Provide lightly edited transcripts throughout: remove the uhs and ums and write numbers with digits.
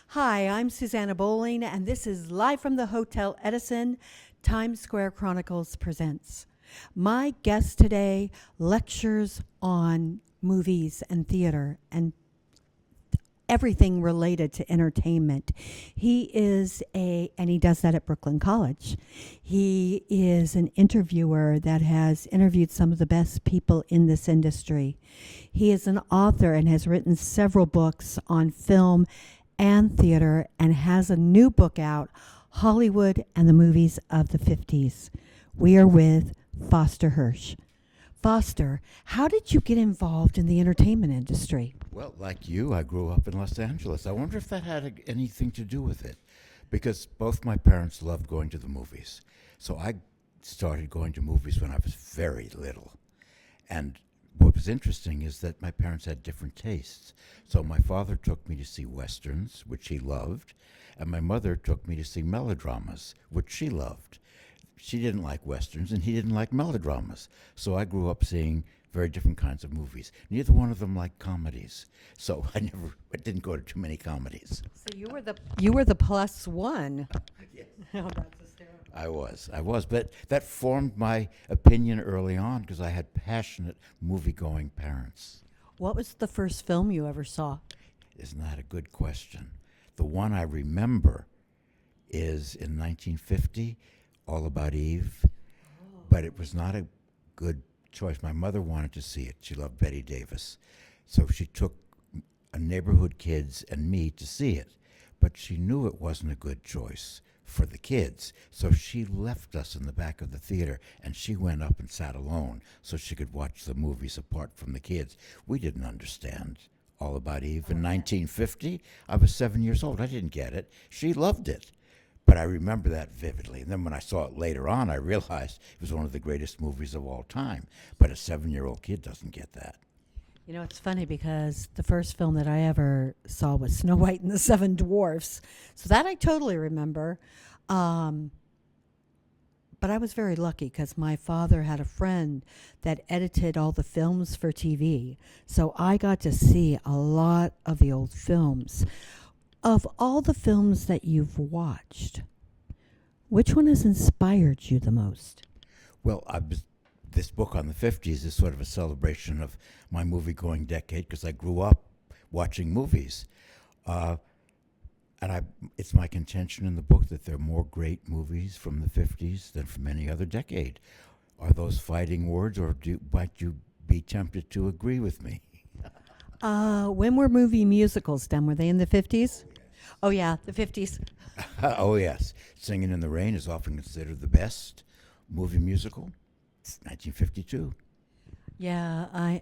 Hi, I'm Susanna Bowling, and this is live from the Hotel Edison. Times Square Chronicles presents. My guest today lectures on movies and theater and everything related to entertainment. And he does that at Brooklyn College. He is an interviewer that has interviewed some of the best people in this industry. He is an author and has written several books on film and theater and has a new book out, Hollywood and the Movies of the 50s. We are with Foster Hirsch. Foster, how did you get involved in the entertainment industry? Well, like you, I grew up in Los Angeles. I wonder if that had anything to do with it, because both my parents loved going to the movies. So I started going to movies when I was very little. And what was interesting is that my parents had different tastes. So my father took me to see westerns, which he loved, and my mother took me to see melodramas, which she loved. She didn't like westerns, and he didn't like melodramas. So I grew up seeing very different kinds of movies. Neither one of them liked comedies, so I didn't go to too many comedies. So you were the plus one. Yes. Oh, that's hysterical. I was, but that formed my opinion early on because I had passionate movie-going parents. What was the first film you ever saw? Isn't that a good question? The one I remember is in 1950, All About Eve, but it was not a good choice. My mother wanted to see it. She loved Betty Davis. So she took a neighborhood kids and me to see it. But she knew it wasn't a good choice for the kids. So she left us in the back of the theater and she went up and sat alone so she could watch the movies apart from the kids. We didn't understand All About Eve in 1950. I was 7 years old. I didn't get it. She loved it. But I remember that vividly. And then when I saw it later on, I realized it was one of the greatest movies of all time. But a 7-year-old kid doesn't get that. You know, it's funny because the first film that I ever saw was Snow White and the Seven Dwarfs. So that I totally remember. But I was very lucky because my father had a friend that edited all the films for TV. So I got to see a lot of the old films. Of all the films that you've watched, which one has inspired you the most? Well, this book on the 50s is sort of a celebration of my movie-going decade because I grew up watching movies. It's my contention in the book that there are more great movies from the 50s than from any other decade. Are those fighting words, or might you be tempted to agree with me? When were movie musicals done? Were they in the 50s? Oh, yeah, the 50s. Oh, yes. Singing in the Rain is often considered the best movie musical. It's 1952. Yeah, I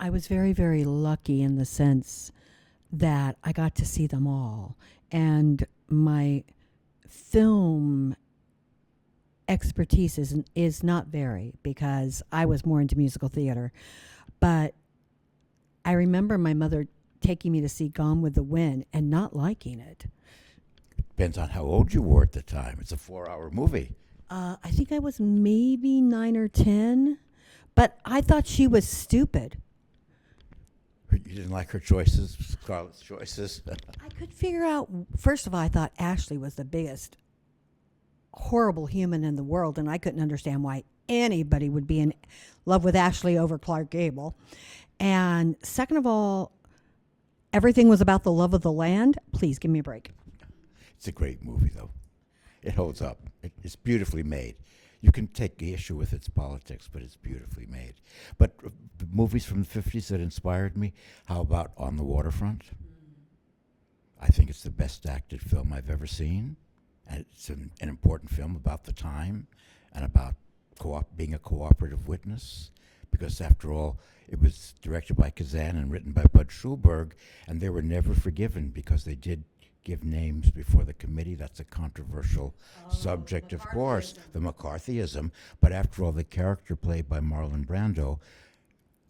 was very, very lucky in the sense that I got to see them all. And my film expertise is not very because I was more into musical theater. But I remember my mother taking me to see Gone with the Wind and not liking it. Depends on how old you were at the time. It's a 4-hour movie. I think I was maybe 9 or 10, but I thought she was stupid. You didn't like her choices, Scarlett's choices? I could figure out, first of all, I thought Ashley was the biggest horrible human in the world, and I couldn't understand why anybody would be in love with Ashley over Clark Gable. And second of all, everything was about the love of the land. Please give me a break. It's a great movie, though. It holds up. It's beautifully made. You can take the issue with its politics, but it's beautifully made. But the movies from the 50s that inspired me, how about On the Waterfront? I think it's the best acted film I've ever seen. And it's an important film about the time and about being a cooperative witness. Because after all, it was directed by Kazan and written by Bud Schulberg, and they were never forgiven because they did give names before the committee. That's a controversial subject, of course, the McCarthyism. But after all, the character played by Marlon Brando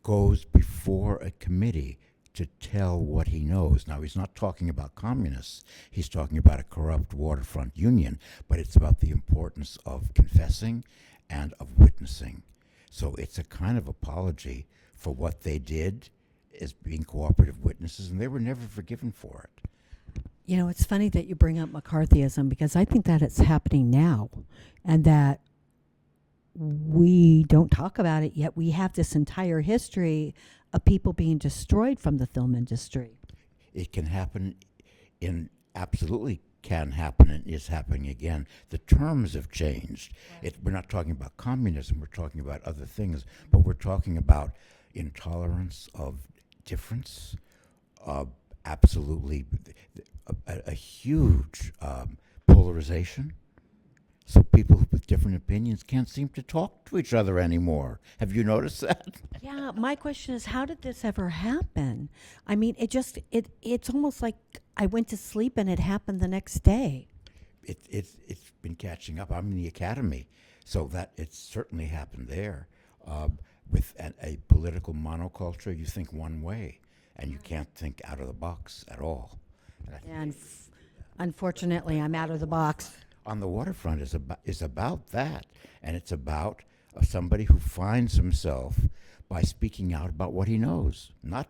goes before a committee to tell what he knows. Now, he's not talking about communists. He's talking about a corrupt waterfront union, but it's about the importance of confessing and of witnessing. So it's a kind of apology for what they did as being cooperative witnesses, and they were never forgiven for it. You know, it's funny that you bring up McCarthyism because I think that it's happening now and that we don't talk about it yet. We have this entire history of people being destroyed from the film industry. It can happen in absolutely can happen and is happening again. The terms have changed. We're not talking about communism, we're talking about other things, but we're talking about intolerance of difference, absolutely a huge polarization. So people with different opinions can't seem to talk to each other anymore. Have you noticed that? Yeah, my question is, how did this ever happen? I mean, it's almost like I went to sleep and it happened the next day. It's been catching up. I'm in the academy, so that it's certainly happened there. With a political monoculture, you think one way, and you can't think out of the box at all. And I think And unfortunately, I'm out of the box. on the waterfront is about that, and it's about somebody who finds himself by speaking out about what he knows, not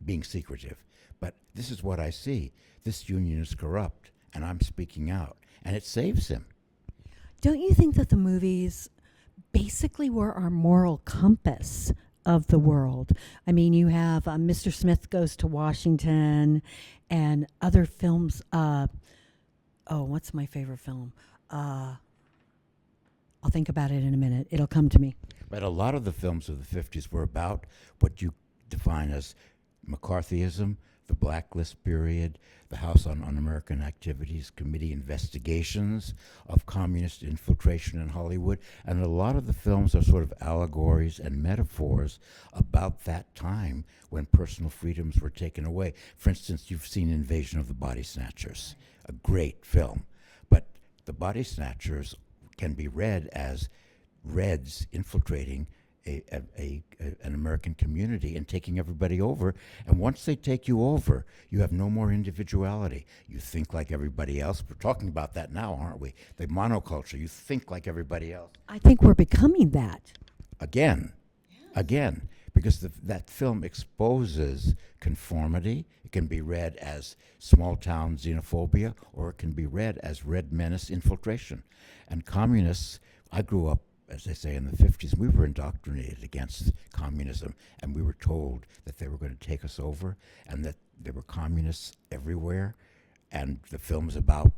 being secretive, but this is what I see. This union is corrupt, and I'm speaking out, and it saves him. Don't you think that the movies basically were our moral compass of the world? I mean, you have Mr. Smith Goes to Washington and other films. What's my favorite film? I'll think about it in a minute. It'll come to me. But a lot of the films of the 50s were about what you define as McCarthyism, the blacklist period, the House on Un-American Activities Committee investigations of communist infiltration in Hollywood. And a lot of the films are sort of allegories and metaphors about that time when personal freedoms were taken away. For instance, you've seen Invasion of the Body Snatchers, a great film. But the Body Snatchers can be read as Reds infiltrating an American community and taking everybody over. And once they take you over, you have no more individuality. You think like everybody else. We're talking about that now, aren't we? The monoculture. You think like everybody else. I think we're becoming that. Again, because that film exposes conformity. It can be read as small town xenophobia, or it can be read as red menace infiltration. And communists, I grew up, as they say, in the 50s, we were indoctrinated against communism, and we were told that they were going to take us over and that there were communists everywhere, and the film's about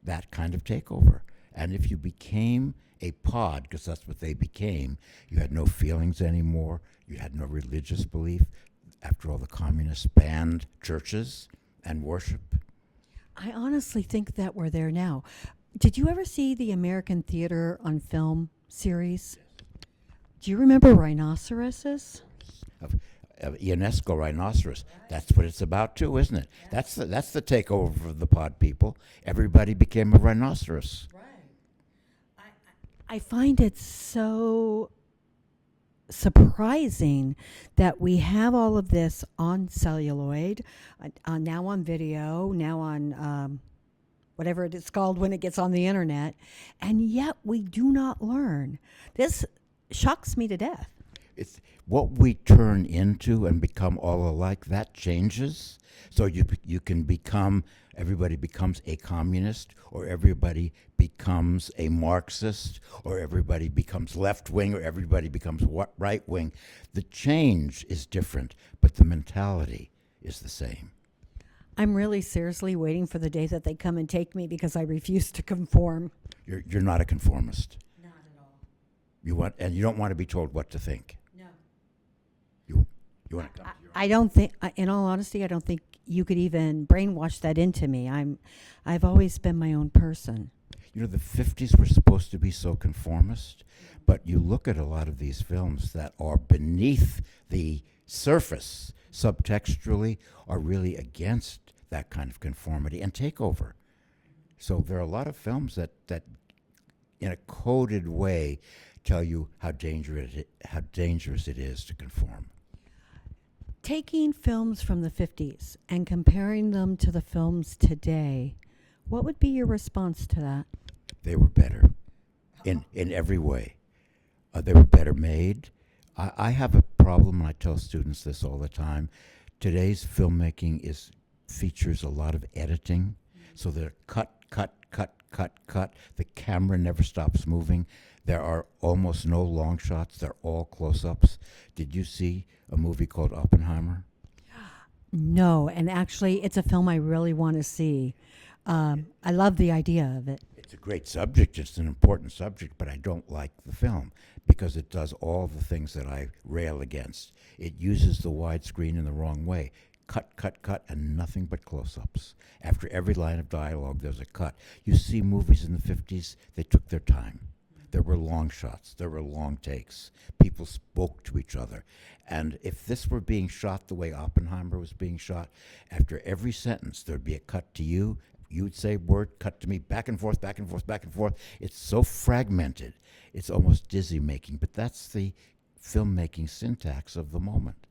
that kind of takeover. And if you became a pod, because that's what they became, you had no feelings anymore, you had no religious belief. After all, the communists banned churches and worship. I honestly think that we're there now. Did you ever see the American Theater on Film series? Do you remember rhinoceroses? Of Ionesco rhinoceros. That's what it's about too, isn't it? That's the takeover of the pod people. Everybody became a rhinoceros. I find it so surprising that we have all of this on celluloid, now on video, now on whatever it is called when it gets on the internet, and yet we do not learn. This shocks me to death. It's what we turn into and become all alike, that changes. So you can become, everybody becomes a communist, or everybody becomes a Marxist, or everybody becomes left-wing, or everybody becomes right-wing. The change is different, but the mentality is the same. I'm really seriously waiting for the day that they come and take me because I refuse to conform. You're not a conformist. Not at all. You don't want to be told what to think. No. You want to come to your own. I don't think, in all honesty, I don't think you could even brainwash that into me. I've always been my own person. You know, the 50s were supposed to be so conformist, but you look at a lot of these films that are beneath the surface, subtextually, are really against that kind of conformity and takeover. So there are a lot of films that in a coded way, tell you how dangerous it is to conform. Taking films from the 50s and comparing them to the films today, what would be your response to that? They were better in every way. They were better made. I have a problem, and I tell students this all the time. Today's filmmaking is features a lot of editing. So they're cut, cut, cut, cut, cut. The camera never stops moving. There are almost no long shots. They're all close-ups. Did you see a movie called Oppenheimer? No, and actually, it's a film I really want to see. I love the idea of it. It's a great subject. It's an important subject, but I don't like the film because it does all the things that I rail against. It uses the widescreen in the wrong way. Cut, cut, cut, and nothing but close-ups. After every line of dialogue, there's a cut. You see movies in the 50s, they took their time. There were long shots. There were long takes. People spoke to each other. And if this were being shot the way Oppenheimer was being shot, after every sentence, there'd be a cut to you. You would say word, cut to me, back and forth, back and forth, back and forth. It's so fragmented. It's almost dizzy-making. But that's the filmmaking syntax of the moment.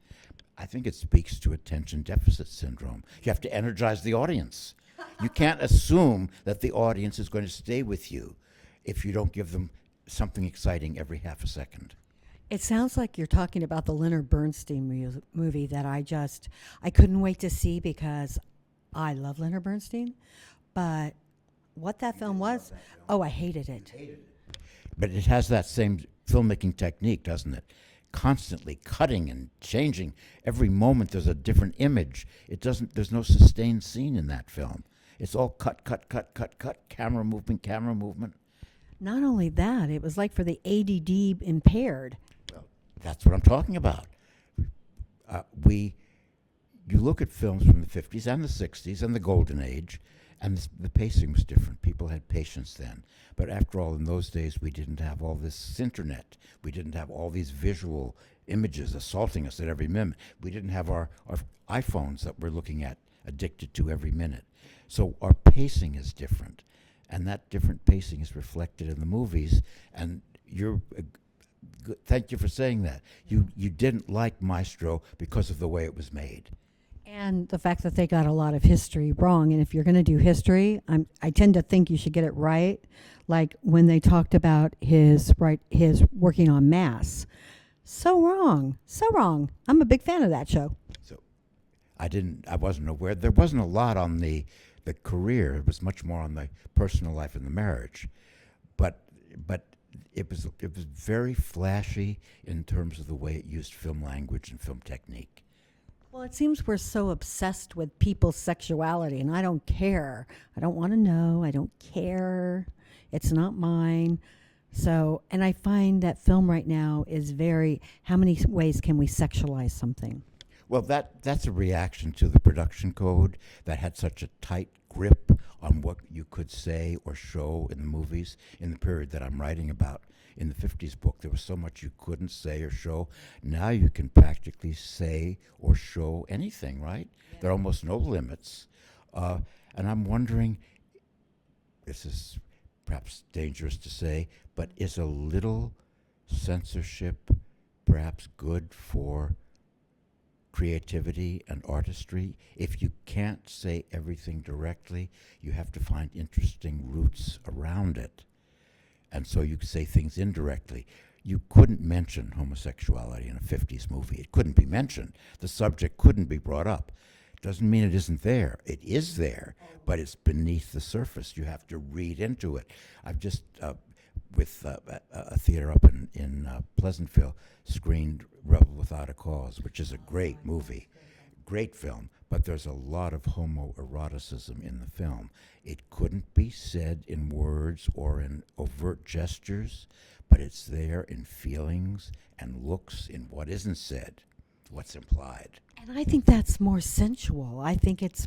I think it speaks to attention deficit syndrome. You have to energize the audience. You can't assume that the audience is going to stay with you if you don't give them something exciting every half a second. It sounds like you're talking about the Leonard Bernstein movie that I couldn't wait to see because I love Leonard Bernstein, but what that film was, oh, I hated it. But it has that same filmmaking technique, doesn't it? Constantly cutting and changing. Every moment there's a different image. There's no sustained scene in that film. It's all cut, cut, cut, cut, cut, camera movement, camera movement. Not only that, it was like for the ADD impaired. Well, that's what I'm talking about. You look at films from the 50s and the 60s and the Golden Age, and the pacing was different. People had patience then. But after all, in those days, we didn't have all this internet. We didn't have all these visual images assaulting us at every minute. We didn't have our iPhones that we're looking at, addicted to every minute. So our pacing is different. And that different pacing is reflected in the movies. And thank you for saying that. You didn't like Maestro because of the way it was made. And the fact that they got a lot of history wrong. And if you're going to do history, I tend to think you should get it right. Like when they talked about his working on Mass. So wrong. So wrong. I'm a big fan of that show. So I wasn't aware. There wasn't a lot on the career. It was much more on the personal life and the marriage. But it was very flashy in terms of the way it used film language and film technique. Well, it seems we're so obsessed with people's sexuality, and I don't care. I don't want to know. I don't care. It's not mine. So, and I find that film right now is how many ways can we sexualize something? Well, that's a reaction to the production code that had such a tight grip on what you could say or show in the movies in the period that I'm writing about. In the 50s book, there was so much you couldn't say or show. Now you can practically say or show anything, right? Yeah. There are almost no limits. And I'm wondering, this is perhaps dangerous to say, but is a little censorship perhaps good for creativity and artistry? If you can't say everything directly, you have to find interesting routes around it. And so you say things indirectly. You couldn't mention homosexuality in a 50s movie. It couldn't be mentioned. The subject couldn't be brought up. Doesn't mean it isn't there. It is there, but it's beneath the surface. You have to read into it. I've just, with a theater up in Pleasantville, screened Rebel Without a Cause, which is a great movie, great film, but there's a lot of homoeroticism in the film. It couldn't be said in words or in overt gestures, but it's there in feelings and looks, in what isn't said, what's implied. And I think that's more sensual. I think it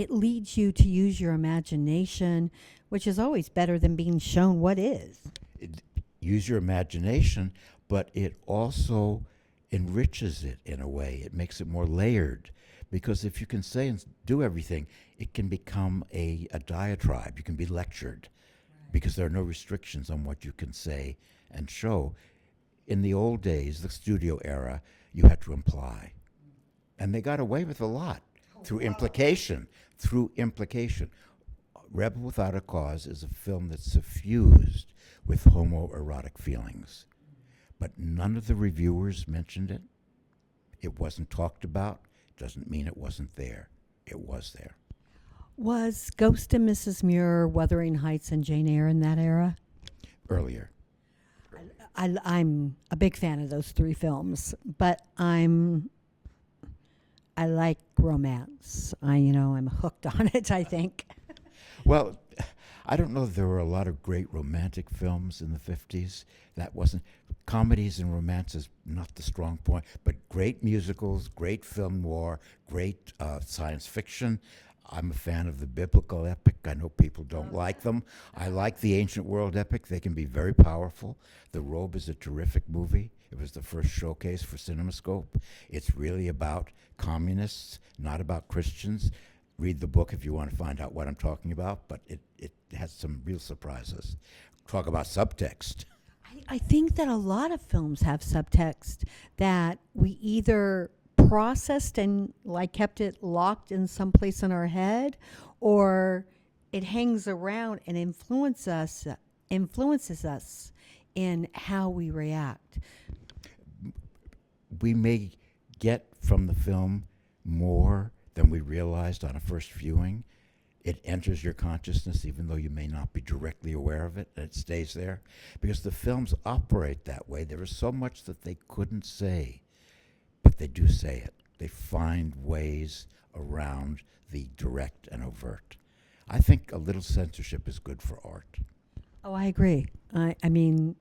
leads you to use your imagination, which is always better than being shown what is. Use your imagination, but it also enriches it in a way. It makes it more layered. Because if you can say and do everything, it can become a diatribe. You can be lectured, because there are no restrictions on what you can say and show. In the old days, the studio era, you had to imply. And they got away with a lot through implication. Rebel Without a Cause is a film that's suffused with homoerotic feelings. But none of the reviewers mentioned it. It wasn't talked about. doesn't mean it wasn't there. It was there. Was Ghost and Mrs. Muir, Wuthering Heights, and Jane Eyre in that era? Earlier. I'm a big fan of those three films, but I like romance. I'm hooked on it, I think. Well, I don't know if there were a lot of great romantic films in the 50s. That wasn't. Comedies and romance is not the strong point, but great musicals, great film noir, great science fiction. I'm a fan of the biblical epic. I know people don't like them. I like the ancient world epic. They can be very powerful. The Robe is a terrific movie. It was the first showcase for CinemaScope. It's really about communists, not about Christians. Read the book if you want to find out what I'm talking about, but it has some real surprises. Talk about subtext. I think that a lot of films have subtext that we either processed and kept it locked in some place in our head, or it hangs around and influences us in how we react. We may get from the film more than we realized on a first viewing. It enters your consciousness even though you may not be directly aware of it, and it stays there. Because the films operate that way. There is so much that they couldn't say, but they do say it. They find ways around the direct and overt. I think a little censorship is good for art. Oh, I agree. I mean,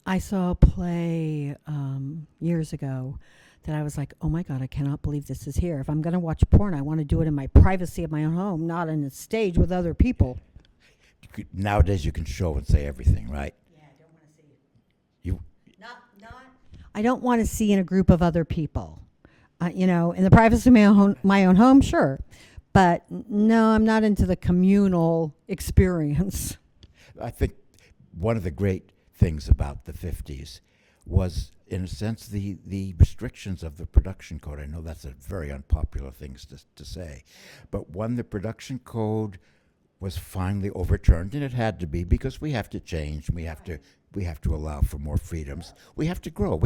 I saw a play years ago that I was like, oh my God, I cannot believe this is here. If I'm going to watch porn, I want to do it in my privacy of my own home, not on a stage with other people. Nowadays you can show and say everything, right? Yeah, I don't want to see it. You, I don't want to see in a group of other people. In the privacy of my own home, sure. But no, I'm not into the communal experience. I think one of the great things about the 50s was, in a sense, the restrictions of the production code. I know that's a very unpopular thing to say, but when the production code was finally overturned, and it had to be because we have to change, we have to allow for more freedoms, we have to grow.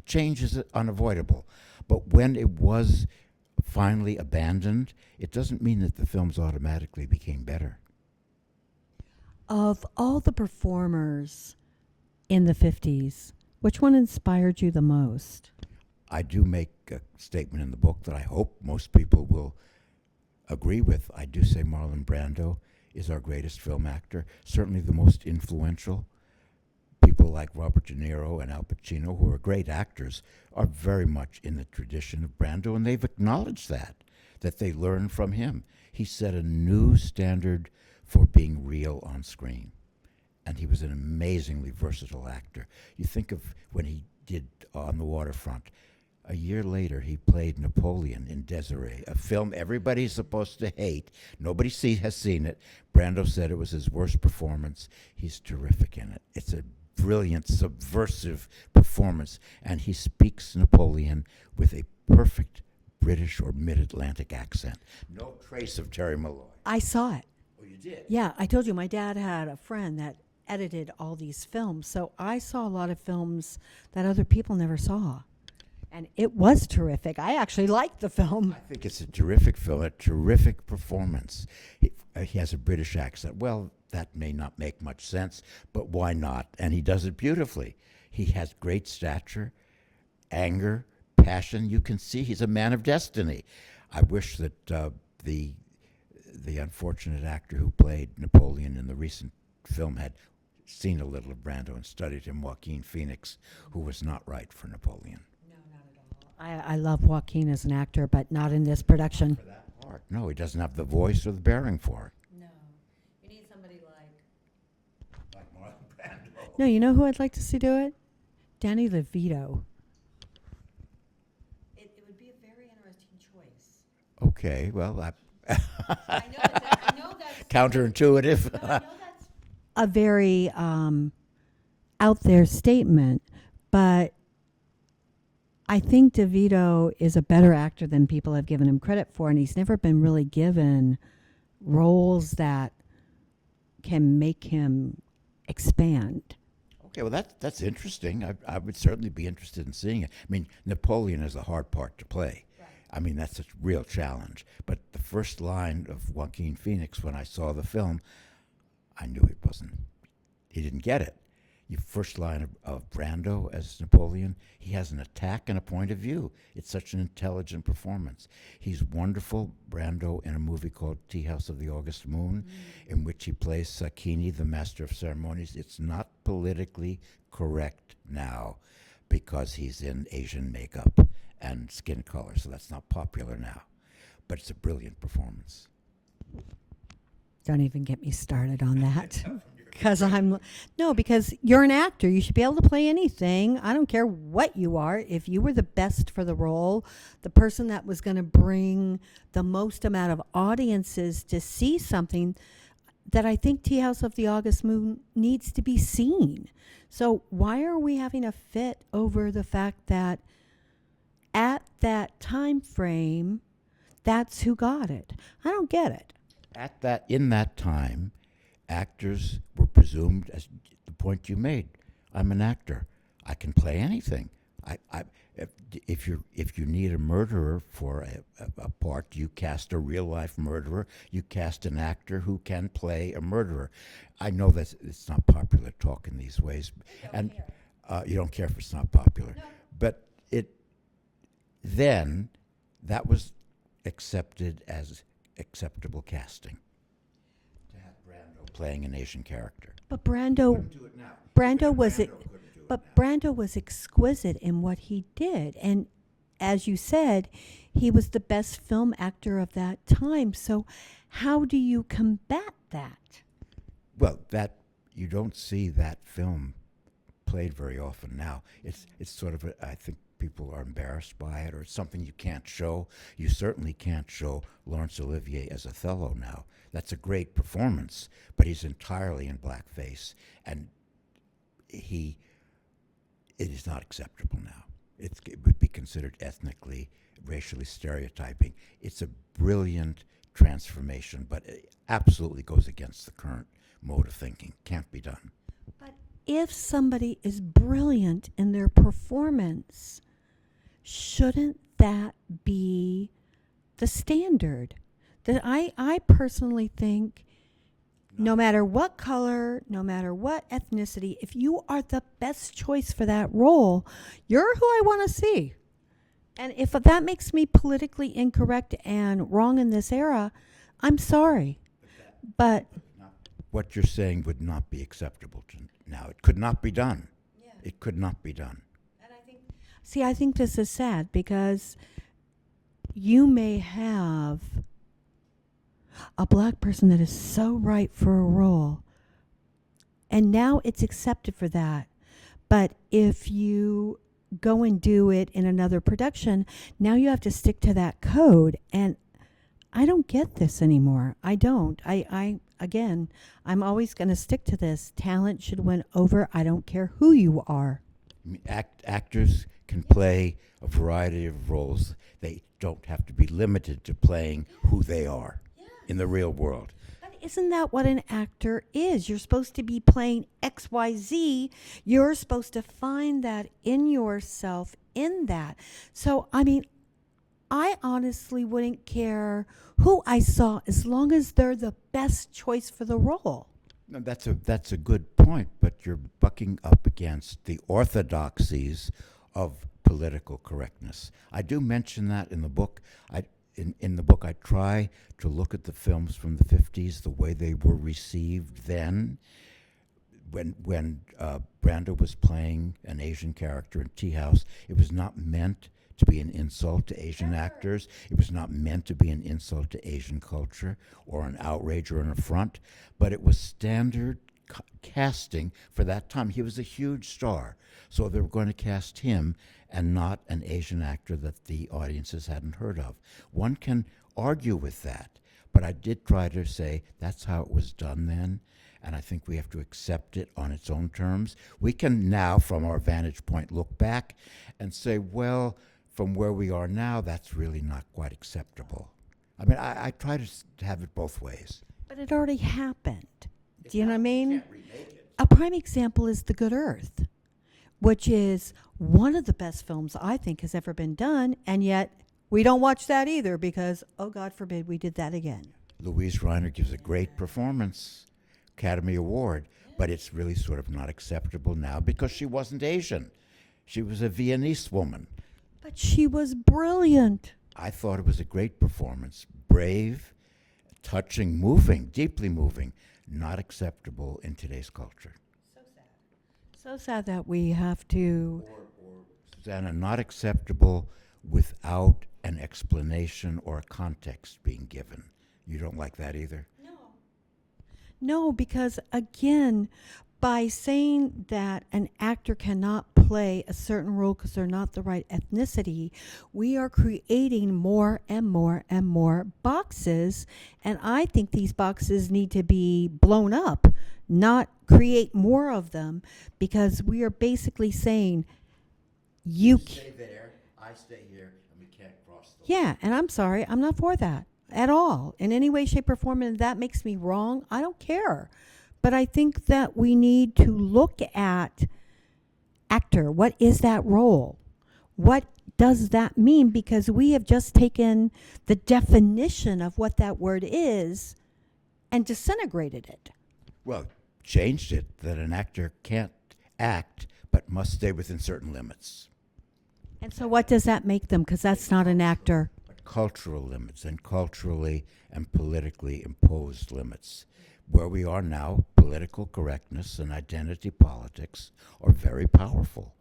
Change is unavoidable, but when it was finally abandoned, it doesn't mean that the films automatically became better. Of all the performers in the 50s, which one inspired you the most? I do make a statement in the book that I hope most people will agree with. I do say Marlon Brando is our greatest film actor, certainly the most influential. People like Robert De Niro and Al Pacino, who are great actors, are very much in the tradition of Brando, and they've acknowledged that they learned from him. He set a new standard for being real on screen, and he was an amazingly versatile actor. You think of when he did On the Waterfront. A year later, he played Napoleon in Desiree, a film everybody's supposed to hate. Nobody has seen it. Brando said it was his worst performance. He's terrific in it. It's a brilliant, subversive performance, and he speaks Napoleon with a perfect British or mid-Atlantic accent. No trace of Terry Malloy. I saw it. Oh, you did? Yeah, I told you my dad had a friend that edited all these films, so I saw a lot of films that other people never saw. And it was terrific. I actually liked the film. I think it's a terrific film, a terrific performance. He has a British accent. Well, that may not make much sense, but why not? And he does it beautifully. He has great stature, anger, passion. You can see he's a man of destiny. I wish that the unfortunate actor who played Napoleon in the recent film had seen a little of Brando and studied him, Joaquin Phoenix, who was not right for Napoleon. I love Joaquin as an actor, but not in this production. For that part, no, he doesn't have the voice or the bearing for it. No. You need somebody Like Marlon Brando. No, you know who I'd like to see do it? Danny DeVito. It would be a very interesting choice. Okay, well, I know that's counterintuitive. No, I know that's a very out there statement, but I think DeVito is a better actor than people have given him credit for, and he's never been really given roles that can make him expand. Okay, well, that's interesting. I would certainly be interested in seeing it. I mean, Napoleon is a hard part to play. Right. I mean, that's a real challenge. But the first line of Joaquin Phoenix, when I saw the film, I knew he didn't get it. Your first line of Brando as Napoleon, he has an attack and a point of view. It's such an intelligent performance. He's wonderful, Brando, in a movie called Tea House of the August Moon, in which he plays Sakini, the master of ceremonies. It's not politically correct now because he's in Asian makeup and skin color, so that's not popular now. But it's a brilliant performance. Don't even get me started on that. Because you're an actor. You should be able to play anything. I don't care what you are. If you were the best for the role, the person that was going to bring the most amount of audiences to see something, that I think Tea House of the August Moon needs to be seen. So why are we having a fit over the fact that at that time frame, that's who got it? I don't get it. In that time, actors were presumed, as the point you made, I'm an actor. I can play anything. If you need a murderer for a part, you cast a real life murderer. You cast an actor who can play a murderer. I know that it's not popular to talk in these ways, you don't care if it's not popular. No. But then that was accepted as acceptable casting. To have Brando playing an Asian character. But Brando was exquisite in what he did. And as you said, he was the best film actor of that time. So how do you combat that? Well, you don't see that film played very often now. It's sort of I think people are embarrassed by it, or it's something you can't show. You certainly can't show Laurence Olivier as Othello now. That's a great performance, but he's entirely in blackface, and it is not acceptable now. It would be considered ethnically, racially stereotyping. It's a brilliant transformation, but it absolutely goes against the current mode of thinking. Can't be done. But if somebody is brilliant in their performance, shouldn't that be the standard? That I personally think, no matter what color, no matter what ethnicity, if you are the best choice for that role, you're who I want to see. And if that makes me politically incorrect and wrong in this era, I'm sorry. But what you're saying would not be acceptable now. It could not be done. Yeah. It could not be done. And I think this is sad, because you may have a black person that is so right for a role, and now it's accepted for that. But if you go and do it in another production, now you have to stick to that code. And I don't get this anymore. I don't. Again, I'm always going to stick to this. Talent should win over. I don't care who you are. Actors can play a variety of roles. They don't have to be limited to playing who they are in the real world. But isn't that what an actor is? You're supposed to be playing XYZ. You're supposed to find that in yourself in that. So, I mean, I honestly wouldn't care who I saw as long as they're the best choice for the role. No, that's a good point, but you're bucking up against the orthodoxies of political correctness. I do mention that in the book. In the book, I try to look at the films from the 50s, the way they were received then. When Brando was playing an Asian character in Tea House, it was not meant to be an insult to Asian actors. It was not meant to be an insult to Asian culture or an outrage or an affront, but it was standard casting for that time. He was a huge star, so they were going to cast him and not an Asian actor that the audiences hadn't heard of. One can argue with that, but I did try to say that's how it was done then, and I think we have to accept it on its own terms. We can now, from our vantage point, look back and say, well, from where we are now, that's really not quite acceptable. I mean, I try to have it both ways. But it already happened. Do you know what I mean? A prime example is The Good Earth, which is one of the best films I think has ever been done, and yet We don't watch that either because, oh, God forbid we did that again. Louise Reiner gives a great performance, Academy Award, but it's really sort of not acceptable now because she wasn't Asian. She was a Viennese woman. But she was brilliant. I thought it was a great performance. Brave, touching, moving, deeply moving. Not acceptable in today's culture. So sad that we have to. Or Susanna, not acceptable without an explanation or a context being given. You don't like that either? No, because again, by saying that an actor cannot play a certain role because they're not the right ethnicity, we are creating more and more and more boxes. And I think these boxes need to be blown up, not create more of them, because we are basically saying, you stay there, I stay here, and we can't cross the yeah, and I'm sorry, I'm not for that at all in any way, shape, or form. And if that makes me wrong, I don't care. But I think that we need to look at actor. What is that role? What does that mean? Because we have just taken the definition of what that word is and disintegrated it. Well, changed it that an actor can't act but must stay within certain limits. And so what does that make them? Because that's not an actor. Cultural limits and culturally and politically imposed limits. Where we are now, political correctness and identity politics are very powerful,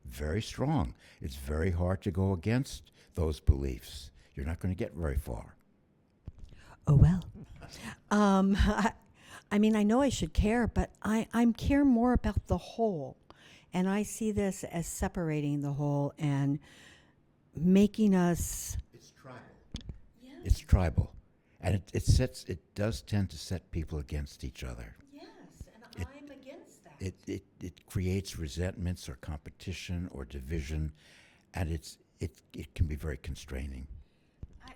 very strong. It's very hard to go against those beliefs. You're not going to get very far. Oh, well. I mean, I know I should care, but I'm care more about the whole. And I see this as separating the whole and making us. It's tribal. Yeah. It's tribal. And it does tend to set people against each other. Yes, and I'm against that. It creates resentments or competition or division, and it can be very constraining.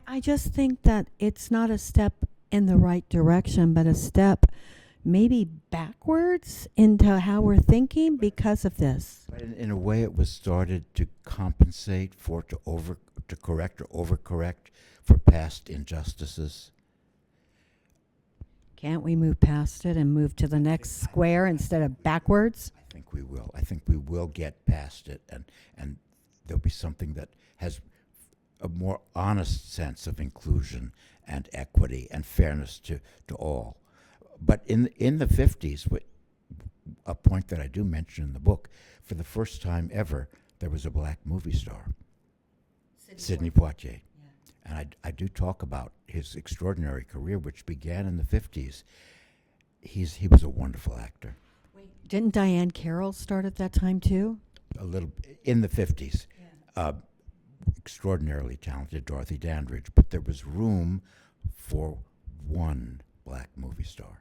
I just think that it's not a step in the right direction, but a step maybe backwards into how we're thinking because of this. But in a way, it was started to compensate for, to correct or overcorrect for past injustices. Can't we move past it and move to the next square instead of backwards? I think we will. I think we will get past it, and there'll be something that has a more honest sense of inclusion and equity and fairness to all. But in the 50s, a point that I do mention in the book, for the first time ever, there was a black movie star, Sidney Poitier. And I do talk about his extraordinary career, which began in the 50s. He was a wonderful actor. Wait, didn't Diane Carroll start at that time too? A little in the 50s. Yeah. Extraordinarily talented Dorothy Dandridge, but there was room for one black movie star.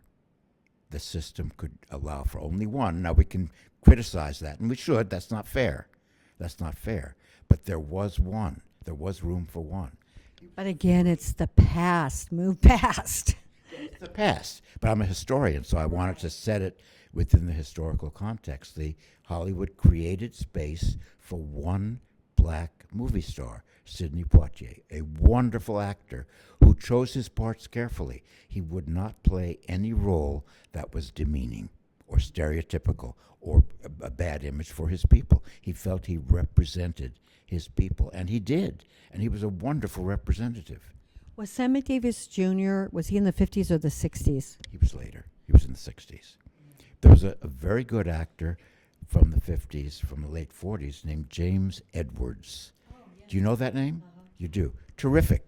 The system could allow for only one. Now we can criticize that, and we should. That's not fair. That's not fair. But there was one. There was room for one. But again, it's the past. Move past. It's the past. But I'm a historian, so I wanted to set it within the historical context. The Hollywood created space for one black movie star, Sidney Poitier, a wonderful actor who chose his parts carefully. He would not play any role that was demeaning or stereotypical or a bad image for his people. He felt he represented his people, and he did, and he was a wonderful representative. Was Sammy Davis Jr., was he in the 50s or the 60s? He was later. He was in the 60s. There was a very good actor from the 50s, from the late 40s, named James Edwards. Oh, yes. Do you know that name? Uh-huh. You do. Terrific.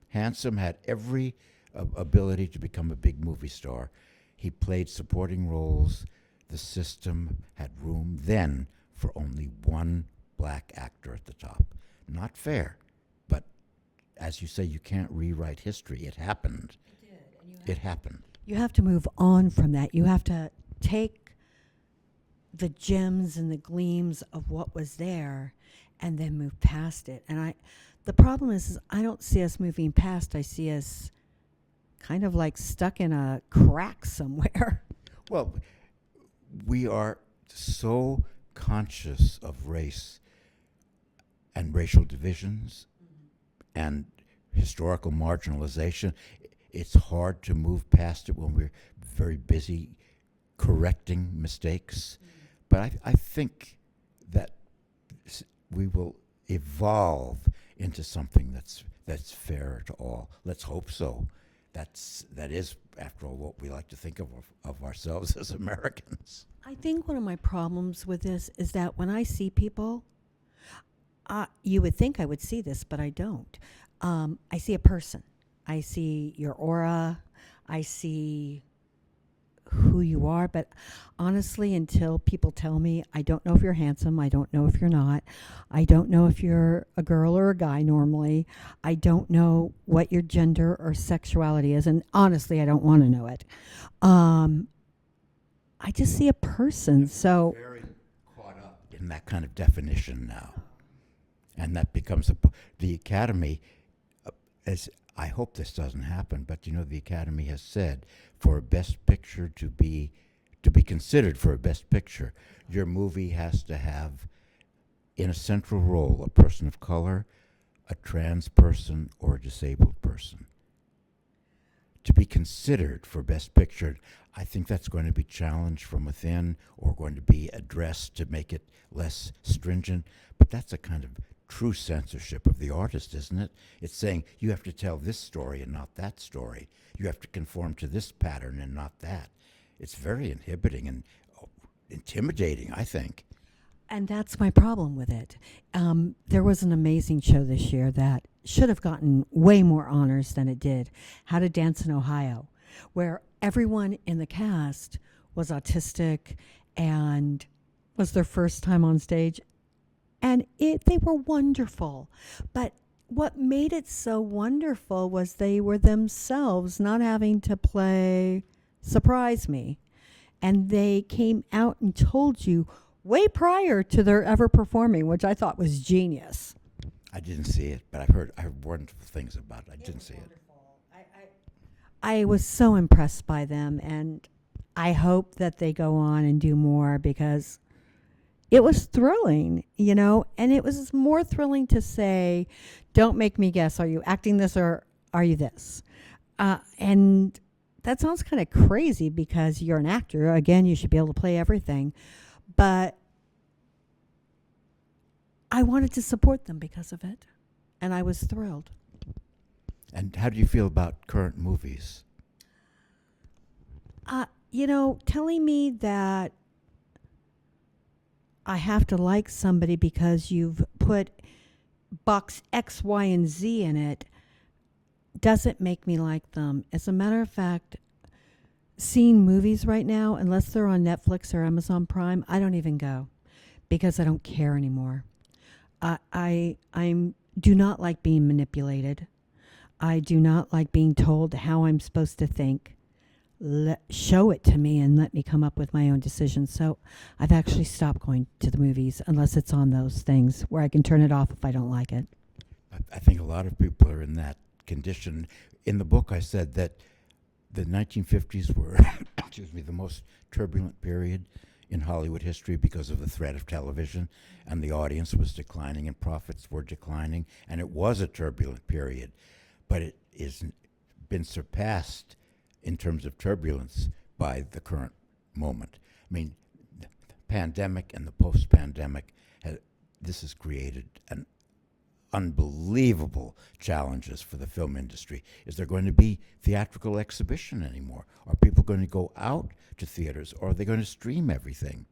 Handsome, had every ability to become a big movie star. He played supporting roles. The system had room then for only one black actor at the top. Not fair, but as you say, you can't rewrite history. It happened. It did. And it happened. You have to move on from that. You have to take the gems and the gleams of what was there and then move past it. And the problem is I don't see us moving past. I see us kind of like stuck in a crack somewhere. Well, we are so conscious of race and racial divisions and historical marginalization. It's hard to move past it when we're very busy correcting mistakes. But I think that we will evolve into something that's fair to all. Let's hope so. That is, after all, what we like to think of ourselves as Americans. I think one of my problems with this is that when I see people, you would think I would see this, but I don't. I see a person. I see your aura. I see who you are. But honestly, until people tell me, I don't know if you're handsome. I don't know if you're not. I don't know if you're a girl or a guy normally. I don't know what your gender or sexuality is. And honestly, I don't want to know it. I just see a person. So Very caught up in that kind of definition now. And that becomes the Academy, as I hope this doesn't happen, but the Academy has said for a Best Picture to be considered for a Best Picture, your movie has to have in a central role a person of color, a trans person, or a disabled person. To be considered for Best Picture, I think that's going to be challenged from within or going to be addressed to make it less stringent. But that's a kind of true censorship of the artist, isn't it? It's saying you have to tell this story and not that story. You have to conform to this pattern and not that. It's very inhibiting and intimidating, I think. And that's my problem with it. There was an amazing show this year that should have gotten way more honors than it did, How to Dance in Ohio, where everyone in the cast was autistic and was their first time on stage. And they were wonderful. But what made it so wonderful was they were themselves, not having to play surprise me. And they came out and told you way prior to their ever performing, which I thought was genius. I didn't see it, but I heard wonderful things about it. I didn't see it. I was so impressed by them, and I hope that they go on and do more because it was thrilling, and it was more thrilling to say, don't make me guess, are you acting this or are you this? And that sounds kind of crazy because you're an actor. Again, you should be able to play everything. But I wanted to support them because of it, and I was thrilled. And how do you feel about current movies? Telling me that I have to like somebody because you've put box X, Y, and Z in it doesn't make me like them. As a matter of fact, seeing movies right now, unless they're on Netflix or Amazon Prime, I don't even go because I don't care anymore. I do not like being manipulated. I do not like being told how I'm supposed to think. Show it to me and let me come up with my own decisions. So I've actually stopped going to the movies unless it's on those things where I can turn it off if I don't like it. I think a lot of people are in that condition. In the book, I said that the 1950s were, the most turbulent period in Hollywood history because of the threat of television, and the audience was declining and profits were declining, and it was a turbulent period. But it has been surpassed in terms of turbulence by the current moment. I mean, the pandemic and the post-pandemic, this has created an unbelievable challenges for the film industry. Is there going to be theatrical exhibition anymore? Are people going to go out to theaters, or are they going to stream everything?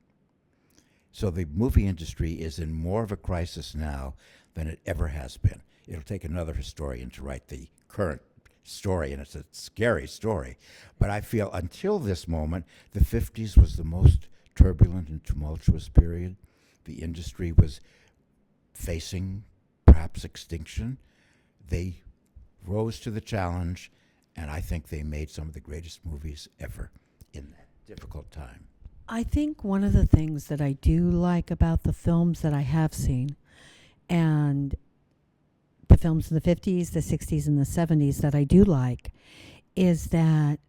So the movie industry is in more of a crisis now than it ever has been. It'll take another historian to write the current story, and it's a scary story. But I feel until this moment, the 50s was the most turbulent and tumultuous period. The industry was facing perhaps extinction. They rose to the challenge, and I think they made some of the greatest movies ever in that difficult time. I think one of the things that I do like about the films that I have seen, and the films in the 50s, the 60s, and the 70s that I do like, is that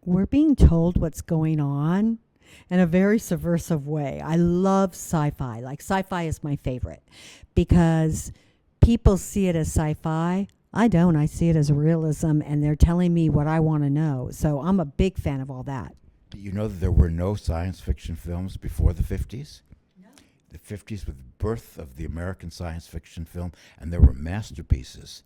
we're being told what's going on in a very subversive way. I love sci-fi. Like, sci-fi is my favorite because people see it as sci-fi I don't. I see it as realism, and they're telling me what I want to know. So I'm a big fan of all that. You know that there were no science fiction films before the 50s? No. The 50s was the birth of the American science fiction film, and there were masterpieces.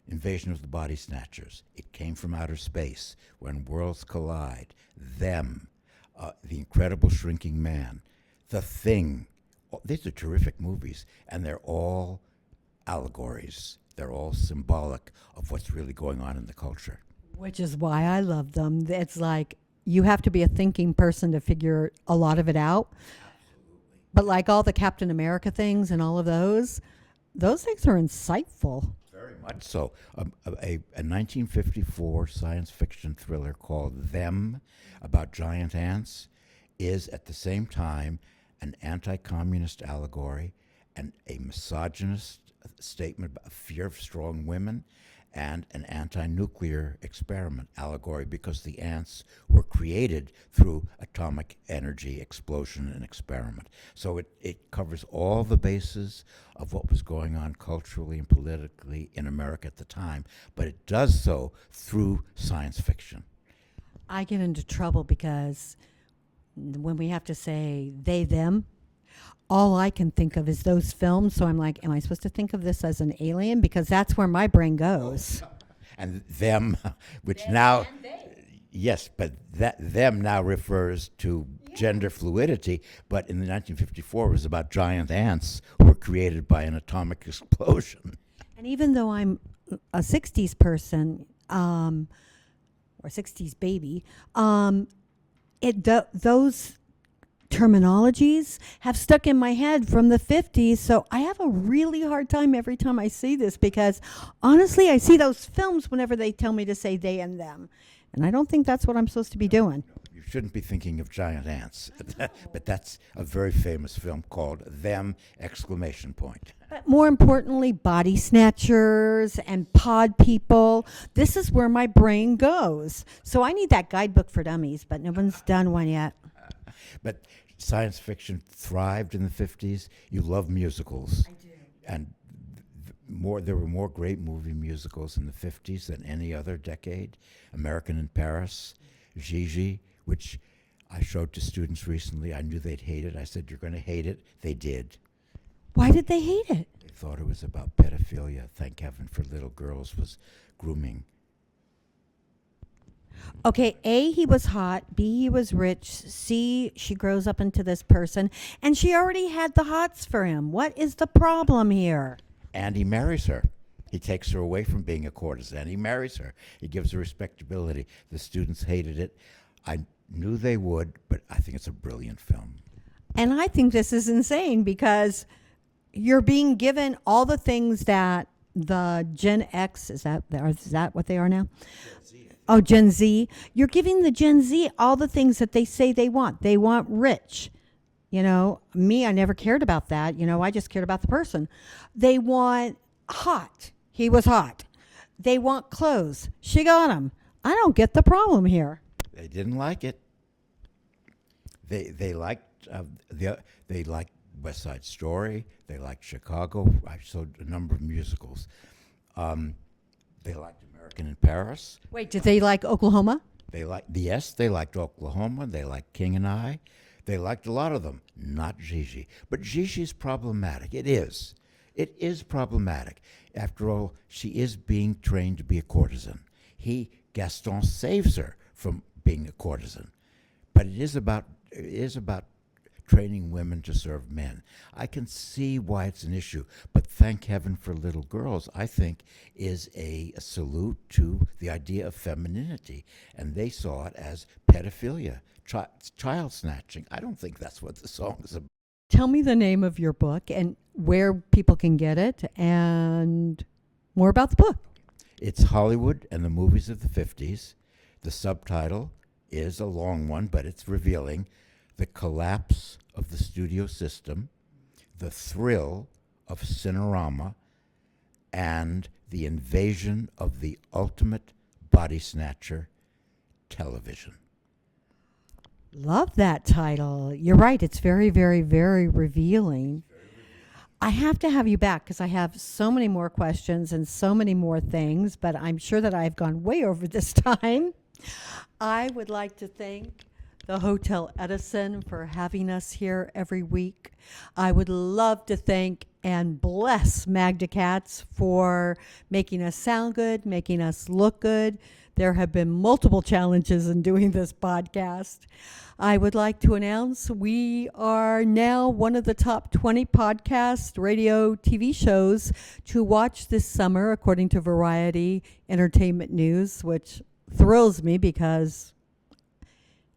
Invasion of the Body Snatchers. It came from outer space. When Worlds Collide. Them. The Incredible Shrinking Man. The Thing. These are terrific movies, and they're all allegories. They're all symbolic of what's really going on in the culture. Which is why I love them. It's like you have to be a thinking person to figure a lot of it out. But like all the Captain America things and all of those things are insightful. Very much so. A 1954 science fiction thriller called Them, about giant ants, is at the same time an anti-communist allegory and a misogynist statement about fear of strong women, and an anti-nuclear experiment allegory, because the ants were created through atomic energy explosion and experiment. So it covers all the bases of what was going on culturally and politically in America at the time, but it does so through science fiction. I get into trouble because when we have to say they, them, all I can think of is those films. So I'm like, am I supposed to think of this as an alien? Because that's where my brain goes. And them, which now, yes, but that them now refers to gender fluidity. But in the 1954, it was about giant ants who were created by an atomic explosion. And even though I'm a 60s person, or 60s baby, those terminologies have stuck in my head from the 50s, so I have a really hard time every time I see this, because honestly I see those films whenever they tell me to say they and them, and I don't think that's what I'm supposed to be doing. You shouldn't be thinking of giant ants, but that's a very famous film called Them! Exclamation point. But more importantly, body snatchers and pod people, this is where my brain goes. So I need that guidebook for dummies, but no one's done one yet. But science fiction thrived in the 50s. You love musicals. I do. And there were more great movie musicals in the 50s than any other decade. American in Paris, Gigi, which I showed to students recently. I knew they'd hate it. I said, you're going to hate it. They did. Why did they hate it? They thought it was about pedophilia. Thank heaven for little girls was grooming. Okay, A, he was hot. B, he was rich. C, she grows up into this person. And she already had the hots for him. What is the problem here? And he marries her. He takes her away from being a courtesan. He marries her. He gives her respectability. The students hated it. I knew they would, but I think it's a brilliant film. And I think this is insane, because you're being given all the things that the Gen X, is that what they are now? Oh, Gen Z. You're giving the Gen Z all the things that they say they want. They want rich. You know, me, I never cared about that. You know, I just cared about the person. They want hot. He was hot. They want clothes. She got them. I don't get the problem here. They didn't like it. They liked West Side Story. They liked Chicago. I showed a number of musicals. They liked American in Paris. Wait, did they like Oklahoma? They liked Oklahoma. They liked King and I. They liked a lot of them. Not Gigi. But Gigi's problematic. It is. It is problematic. After all, she is being trained to be a courtesan. Gaston saves her from being a courtesan. But it is about training women to serve men. I can see why it's an issue, but thank heaven for little girls, I think, is a salute to the idea of femininity. And they saw it as pedophilia, child snatching. I don't think that's what the song is about. Tell me the name of your book and where people can get it, and more about the book. It's Hollywood and the Movies of the 50s. The subtitle is a long one, but it's revealing: The Collapse of the Studio System, The Thrill of Cinerama, and The Invasion of the Ultimate Body Snatcher, Television. Love that title. You're right. It's very, very, very revealing. I have to have you back because I have so many more questions and so many more things, but I'm sure that I've gone way over this time. I would like to thank the Hotel Edison for having us here every week. I would love to thank and bless Magda Katz for making us sound good, making us look good. There have been multiple challenges in doing this podcast. I would like to announce we are now one of the top 20 podcast, radio, TV shows to watch this summer, according to Variety Entertainment News, which thrills me because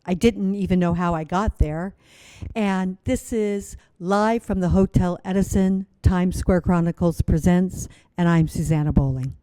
I didn't even know how I got there. And this is live from the Hotel Edison, Times Square Chronicles presents, and I'm Susanna Bowling.